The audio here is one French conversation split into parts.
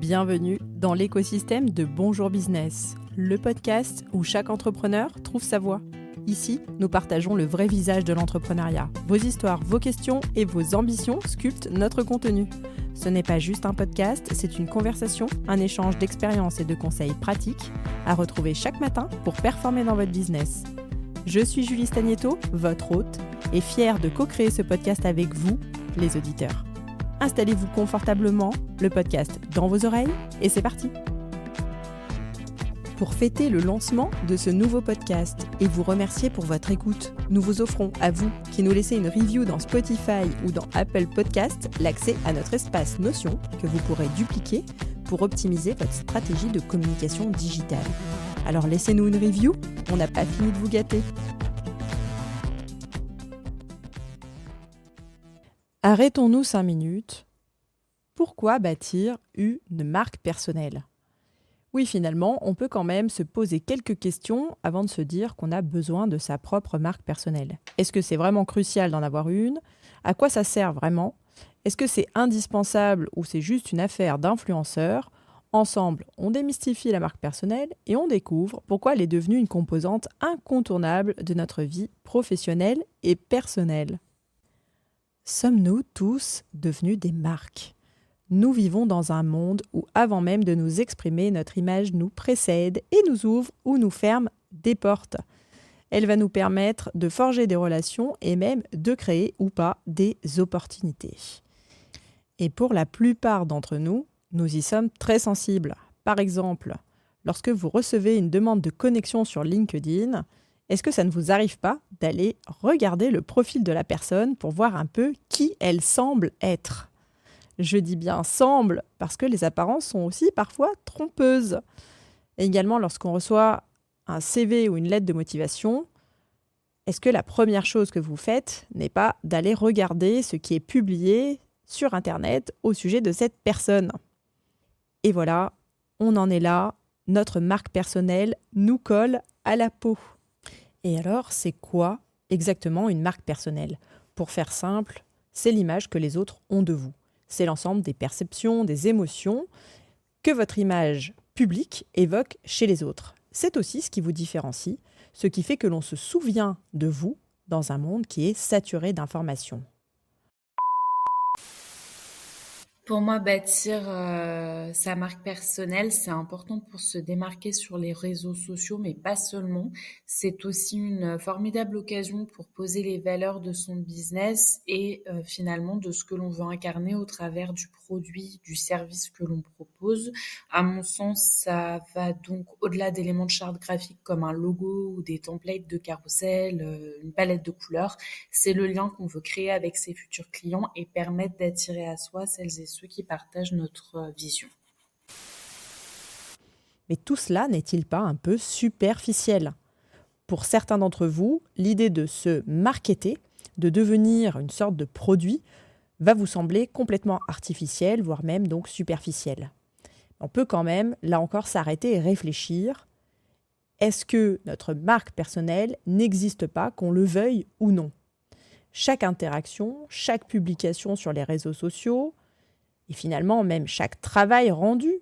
Bienvenue dans l'écosystème de Bonjour Business, le podcast où chaque entrepreneur trouve sa voie. Ici, nous partageons le vrai visage de l'entrepreneuriat. Vos histoires, vos questions et vos ambitions sculptent notre contenu. Ce n'est pas juste un podcast, c'est une conversation, un échange d'expériences et de conseils pratiques à retrouver chaque matin pour performer dans votre business. Je suis Julie Stagnetto, votre hôte, et fière de co-créer ce podcast avec vous, les auditeurs. Installez-vous confortablement, le podcast dans vos oreilles, et c'est parti. Pour fêter le lancement de ce nouveau podcast et vous remercier pour votre écoute, nous vous offrons à vous qui nous laissez une review dans Spotify ou dans Apple Podcast l'accès à notre espace Notion que vous pourrez dupliquer pour optimiser votre stratégie de communication digitale. Alors laissez-nous une review, on n'a pas fini de vous gâter. Arrêtons-nous 5 minutes. Pourquoi bâtir une marque personnelle ? Oui, finalement, on peut quand même se poser quelques questions avant de se dire qu'on a besoin de sa propre marque personnelle. Est-ce que c'est vraiment crucial d'en avoir une ? À quoi ça sert vraiment ? Est-ce que c'est indispensable ou c'est juste une affaire d'influenceurs ? Ensemble, on démystifie la marque personnelle et on découvre pourquoi elle est devenue une composante incontournable de notre vie professionnelle et personnelle. Sommes-nous tous devenus des marques ? Nous vivons dans un monde où, avant même de nous exprimer, notre image nous précède et nous ouvre ou nous ferme des portes. Elle va nous permettre de forger des relations et même de créer ou pas des opportunités. Et pour la plupart d'entre nous, nous y sommes très sensibles. Par exemple, lorsque vous recevez une demande de connexion sur LinkedIn, est-ce que ça ne vous arrive pas d'aller regarder le profil de la personne pour voir un peu qui elle semble être ? Je dis bien semble parce que les apparences sont aussi parfois trompeuses. Et également, lorsqu'on reçoit un CV ou une lettre de motivation, est-ce que la première chose que vous faites n'est pas d'aller regarder ce qui est publié sur Internet au sujet de cette personne ? Et voilà, on en est là, notre marque personnelle nous colle à la peau. Et alors, c'est quoi exactement une marque personnelle ? Pour faire simple, c'est l'image que les autres ont de vous. C'est l'ensemble des perceptions, des émotions que votre image publique évoque chez les autres. C'est aussi ce qui vous différencie, ce qui fait que l'on se souvient de vous dans un monde qui est saturé d'informations. Pour moi, bâtir sa marque personnelle, c'est important pour se démarquer sur les réseaux sociaux, mais pas seulement. C'est aussi une formidable occasion pour poser les valeurs de son business et finalement de ce que l'on veut incarner au travers du produit, du service que l'on propose. À mon sens, ça va donc au-delà d'éléments de charte graphique comme un logo ou des templates de carrousel, une palette de couleurs. C'est le lien qu'on veut créer avec ses futurs clients et permettre d'attirer à soi celles et ceux qui partagent notre vision. Mais tout cela n'est-il pas un peu superficiel ? Pour certains d'entre vous, l'idée de se marketer, de devenir une sorte de produit, va vous sembler complètement artificielle, voire même donc superficielle. On peut quand même, là encore, s'arrêter et réfléchir. Est-ce que notre marque personnelle n'existe pas, qu'on le veuille ou non ? Chaque interaction, chaque publication sur les réseaux sociaux, et finalement même chaque travail rendu,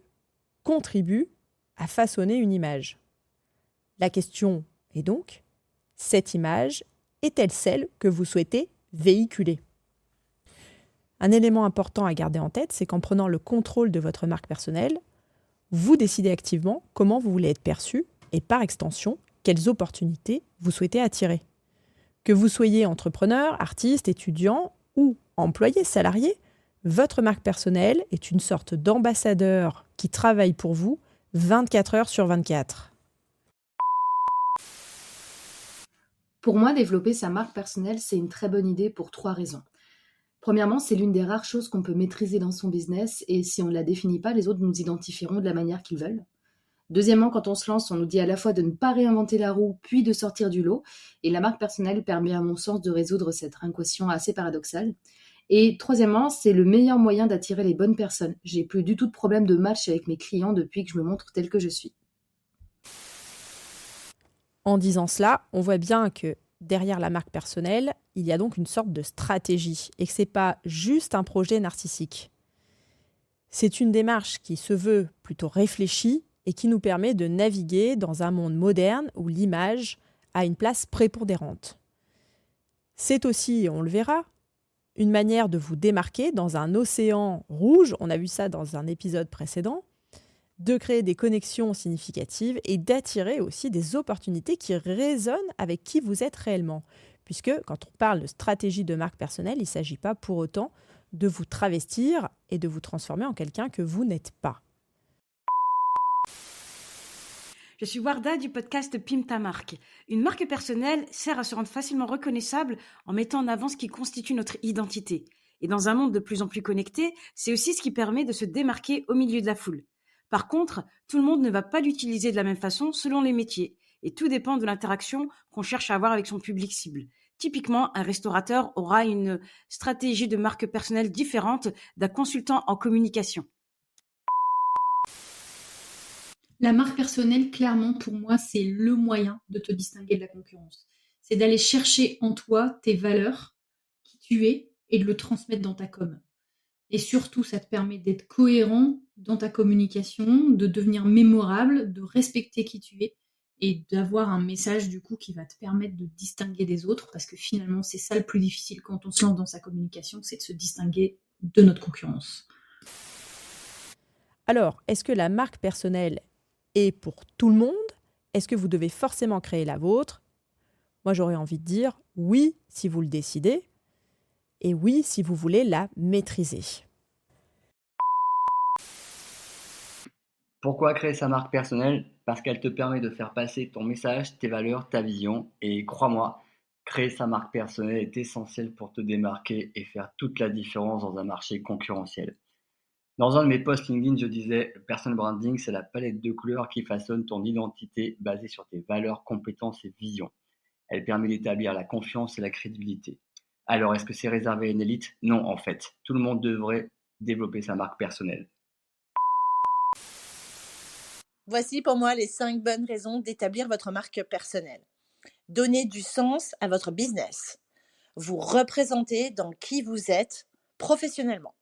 contribue à façonner une image. La question est donc, cette image est-elle celle que vous souhaitez véhiculer ? Un élément important à garder en tête, c'est qu'en prenant le contrôle de votre marque personnelle, vous décidez activement comment vous voulez être perçu et par extension, quelles opportunités vous souhaitez attirer. Que vous soyez entrepreneur, artiste, étudiant ou employé, salarié, votre marque personnelle est une sorte d'ambassadeur qui travaille pour vous 24 heures sur 24. Pour moi, développer sa marque personnelle, c'est une très bonne idée pour 3 raisons. Premièrement, c'est l'une des rares choses qu'on peut maîtriser dans son business et si on ne la définit pas, les autres nous identifieront de la manière qu'ils veulent. Deuxièmement, quand on se lance, on nous dit à la fois de ne pas réinventer la roue, puis de sortir du lot. Et la marque personnelle permet à mon sens de résoudre cette équation assez paradoxale. Et troisièmement, c'est le meilleur moyen d'attirer les bonnes personnes. J'ai plus du tout de problème de match avec mes clients depuis que je me montre telle que je suis. En disant cela, on voit bien que derrière la marque personnelle, il y a donc une sorte de stratégie et que ce n'est pas juste un projet narcissique. C'est une démarche qui se veut plutôt réfléchie et qui nous permet de naviguer dans un monde moderne où l'image a une place prépondérante. C'est aussi, on le verra, une manière de vous démarquer dans un océan rouge, on a vu ça dans un épisode précédent, de créer des connexions significatives et d'attirer aussi des opportunités qui résonnent avec qui vous êtes réellement. Puisque quand on parle de stratégie de marque personnelle, il ne s'agit pas pour autant de vous travestir et de vous transformer en quelqu'un que vous n'êtes pas. Je suis Warda du podcast Pim ta marque. Une marque personnelle sert à se rendre facilement reconnaissable en mettant en avant ce qui constitue notre identité. Et dans un monde de plus en plus connecté, c'est aussi ce qui permet de se démarquer au milieu de la foule. Par contre, tout le monde ne va pas l'utiliser de la même façon selon les métiers. Et tout dépend de l'interaction qu'on cherche à avoir avec son public cible. Typiquement, un restaurateur aura une stratégie de marque personnelle différente d'un consultant en communication. La marque personnelle, clairement, pour moi, c'est le moyen de te distinguer de la concurrence. C'est d'aller chercher en toi tes valeurs, qui tu es, et de le transmettre dans ta com. Et surtout, ça te permet d'être cohérent dans ta communication, de devenir mémorable, de respecter qui tu es et d'avoir un message du coup qui va te permettre de te distinguer des autres, parce que finalement, c'est ça le plus difficile quand on se lance dans sa communication, c'est de se distinguer de notre concurrence. Alors, est-ce que la marque personnelle est pour tout le monde ? Est-ce que vous devez forcément créer la vôtre ? Moi, j'aurais envie de dire oui si vous le décidez, et oui si vous voulez la maîtriser. Pourquoi créer sa marque personnelle ? Parce qu'elle te permet de faire passer ton message, tes valeurs, ta vision. Et crois-moi, créer sa marque personnelle est essentiel pour te démarquer et faire toute la différence dans un marché concurrentiel. Dans un de mes posts LinkedIn, je disais « Le personal branding, c'est la palette de couleurs qui façonne ton identité basée sur tes valeurs, compétences et visions. Elle permet d'établir la confiance et la crédibilité. » Alors, est-ce que c'est réservé à une élite ? Non, en fait. Tout le monde devrait développer sa marque personnelle. Voici pour moi les 5 bonnes raisons d'établir votre marque personnelle. Donnez du sens à votre business. Vous représentez dans qui vous êtes professionnellement.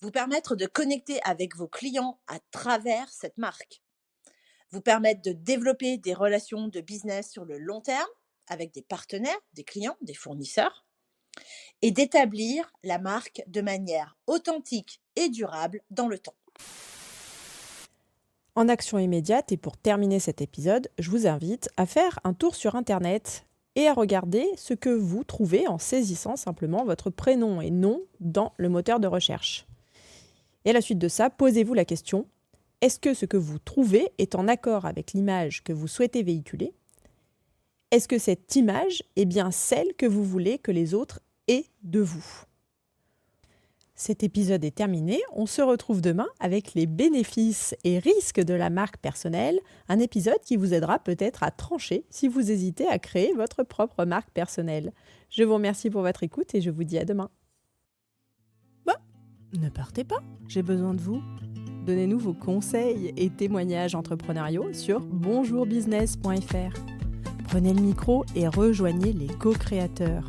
Vous permettre de connecter avec vos clients à travers cette marque. Vous permettre de développer des relations de business sur le long terme avec des partenaires, des clients, des fournisseurs. Et d'établir la marque de manière authentique et durable dans le temps. En action immédiate, et pour terminer cet épisode, je vous invite à faire un tour sur Internet et à regarder ce que vous trouvez en saisissant simplement votre prénom et nom dans le moteur de recherche. Et à la suite de ça, posez-vous la question, est-ce que ce que vous trouvez est en accord avec l'image que vous souhaitez véhiculer ? Est-ce que cette image est bien celle que vous voulez que les autres aient de vous ? Cet épisode est terminé. On se retrouve demain avec les bénéfices et risques de la marque personnelle, un épisode qui vous aidera peut-être à trancher si vous hésitez à créer votre propre marque personnelle. Je vous remercie pour votre écoute et je vous dis à demain. Ne partez pas, j'ai besoin de vous. Donnez-nous vos conseils et témoignages entrepreneuriaux sur bonjourbusiness.fr. Prenez le micro et rejoignez les co-créateurs.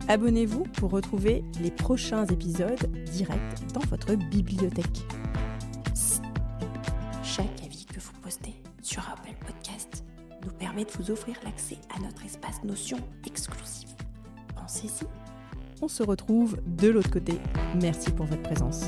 Abonnez-vous pour retrouver les prochains épisodes directs dans votre bibliothèque. Chaque avis que vous postez sur Apple Podcast nous permet de vous offrir l'accès à notre espace Notion exclusif. Pensez-y. On se retrouve de l'autre côté. Merci pour votre présence.